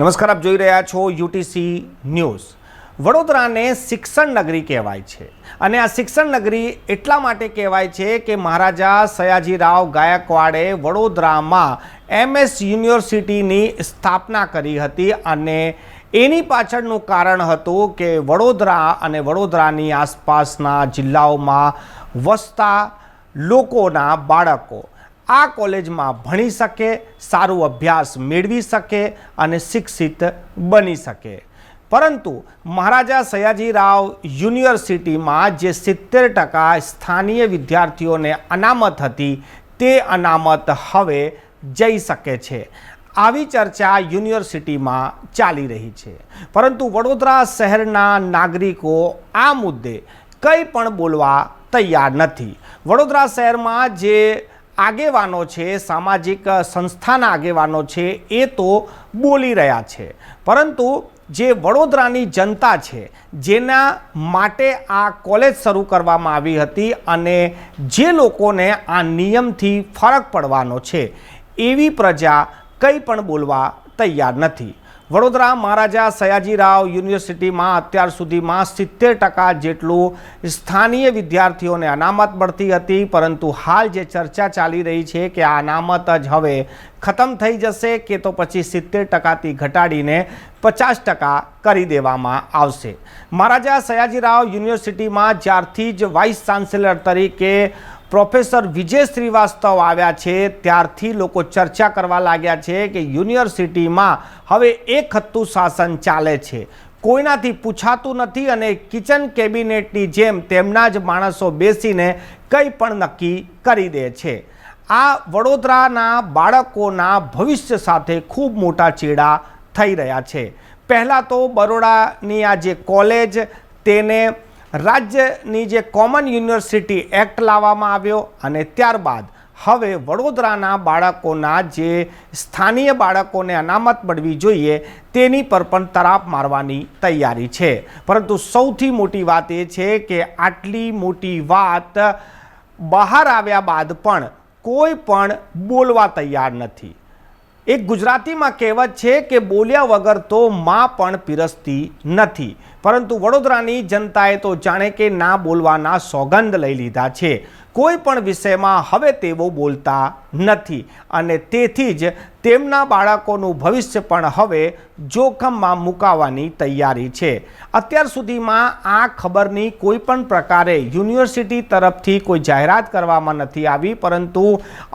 નમસ્કાર, આપ જોઈ રહ્યા છો યુટીસી ન્યૂઝ। વડોદરાને શિક્ષણ નગરી કહેવાય છે અને આ શિક્ષણ નગરી એટલા માટે કહેવાય છે કે મહારાજા સયાજીરાવ ગાયકવાડે વડોદરામાં MS યુનિવર્સિટીની સ્થાપના કરી હતી અને એની પાછળનું કારણ હતું કે વડોદરા અને વડોદરાની આસપાસના જિલ્લાઓમાં વસતા લોકોના બાળકો આ કોલેજમાં ભણી શકે, સારું અભ્યાસ મેળવી શકે અને શિક્ષિત બની શકે। પરંતુ મહારાજા સયાજીરાવ યુનિવર્સિટીમાં જે 70% સ્થાનીય વિદ્યાર્થીઓને અનામત હતી તે અનામત હવે જઈ શકે છે। આવી ચર્ચા યુનિવર્સિટીમાં ચાલી રહી છે, પરંતુ વડોદરા શહેરના નાગરિકો આ મુદ્દે કંઈ પણ બોલવા તૈયાર નથી। વડોદરા શહેરમાં જે આગેવાનો છે, સામાજિક સંસ્થાના આગેવાનો છે, એ તો બોલી રહ્યા છે, પરંતુ જે વડોદરાની જનતા છે, જેના માટે આ કોલેજ શરૂ કરવામાં આવી હતી અને જે લોકોને આ નિયમથી ફરક પડવાનો છે, એવી પ્રજા કંઈ પણ બોલવા તૈયાર નથી। વડોદરા મહારાજા સયાજીરાવ યુનિવર્સિટીમાં અત્યાર સુધીમાં 70% જેટલું સ્થાનીય વિદ્યાર્થીઓને અનામત મળતી હતી, પરંતુ હાલ જે ચર્ચા ચાલી રહી છે કે આ અનામત જ હવે ખતમ થઈ જશે કે તો પછી 70%થી ઘટાડીને 50% કરી દેવામાં આવશે। મહારાજા સયાજીરાવ યુનિવર્સિટીમાં જ્યારથી જ વાઇસ ચાન્સેલર તરીકે પ્રોફેસર વિજય શ્રીવાસ્તવ આવ્યા છે ત્યારથી લોકો ચર્ચા કરવા લાગ્યા છે કે યુનિવર્સિટીમાં હવે એક હત્તું શાસન ચાલે છે, કોઈનાથી પૂછાતું નથી અને કિચન કેબિનેટની જેમ તેમના જ માણસો બેસીને કંઈ પણ નક્કી કરી દે છે। આ વડોદરાના બાળકોના ભવિષ્ય સાથે ખૂબ મોટા ચેડા થઈ રહ્યા છે। પહેલાં તો બરોડાની આ જે કોલેજ તેને રાજ્યની જે કોમન યુનિવર્સિટી એક્ટ લાવવામાં આવ્યો અને ત્યારબાદ હવે વડોદરાના બાળકોના જે સ્થાનીય બાળકોને અનામત મળવી જોઈએ તેની પર પણ તરાપ મારવાની તૈયારી છે। પરંતુ સૌથી મોટી વાત એ છે કે આટલી મોટી વાત બહાર આવ્યા બાદ પણ કોઈ પણ બોલવા તૈયાર નથી। એક ગુજરાતીમાં કહેવત છે કે બોલ્યા વગર તો માં પણ પીરસતી નથી, પરંતુ વડોદરાની જનતાએ તો જાણે કે ના બોલવાના સોગંદ લઈ લીધા છે। કોઈ પણ વિષયમાં હવે તેઓ બોલતા નથી અને તેથી જ તેમના બાળકોનું ભવિષ્ય પણ હવે જોખમમાં મુકાવાની તૈયારી છે। અત્યાર સુધીમાં આ ખબરની કોઈ પણ પ્રકારે યુનિવર્સિટી તરફથી કોઈ જાહેરાત કરવામાં નથી આવી, પરંતુ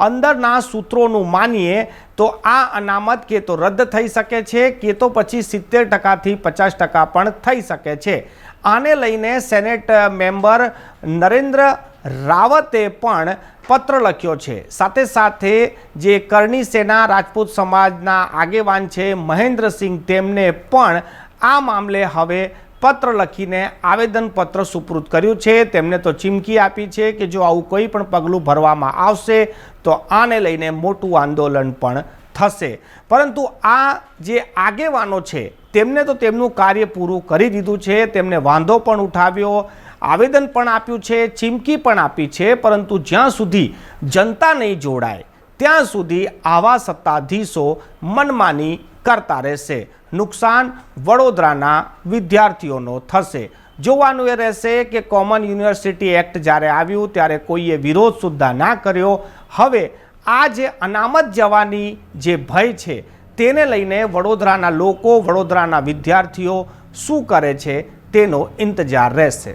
અંદરના સૂત્રોનું માનીએ તો આ અનામત કે તો રદ થઈ શકે છે કે તો પછી 70%થી 50% પણ થઈ શકે છે। આને લઈને સેનેટ મેમ્બર નરેન્દ્ર રાવતે પણ પત્ર લખ્યો છે। સાથે સાથે જે કરણી સેના રાજપૂત સમાજના આગેવાન છે મહેન્દ્રસિંહ, તેમને પણ આ મામલે હવે પત્ર લખીને આવેદનપત્ર સુપૃત કર્યું છે। તેમને તો ચીમકી આપી છે કે જો આવું કોઈ પણ પગલું ભરવામાં આવશે તો આને લઈને મોટું આંદોલન પણ થશે। પરંતુ આ જે આગેવાનો છે તેમને તો તેમનું કાર્ય પૂરું કરી દીધું છે, તેમને વાંધો પણ ઉઠાવ્યો, આવેદન પણ આપ્યું છે, ચીમકી પણ આપી છે, પરંતુ જ્યાં સુધી જનતા નહીં જોડાય ત્યાં સુધી આવા સત્તાધીશો મનમાની કરતા રહેશે। નુકસાન વડોદરાના વિદ્યાર્થીઓનો થશે। જોવાનું એ રહેશે કે કોમન યુનિવર્સિટી એક્ટ જ્યારે આવ્યું ત્યારે કોઈએ વિરોધ સુદ્ધા ના કર્યો। હવે આ જે અનામત જવાની જે ભય છે તેને લઈને વડોદરાના લોકો, વડોદરાના વિદ્યાર્થીઓ શું કરે છે તેનો ઇંતજાર રહેશે।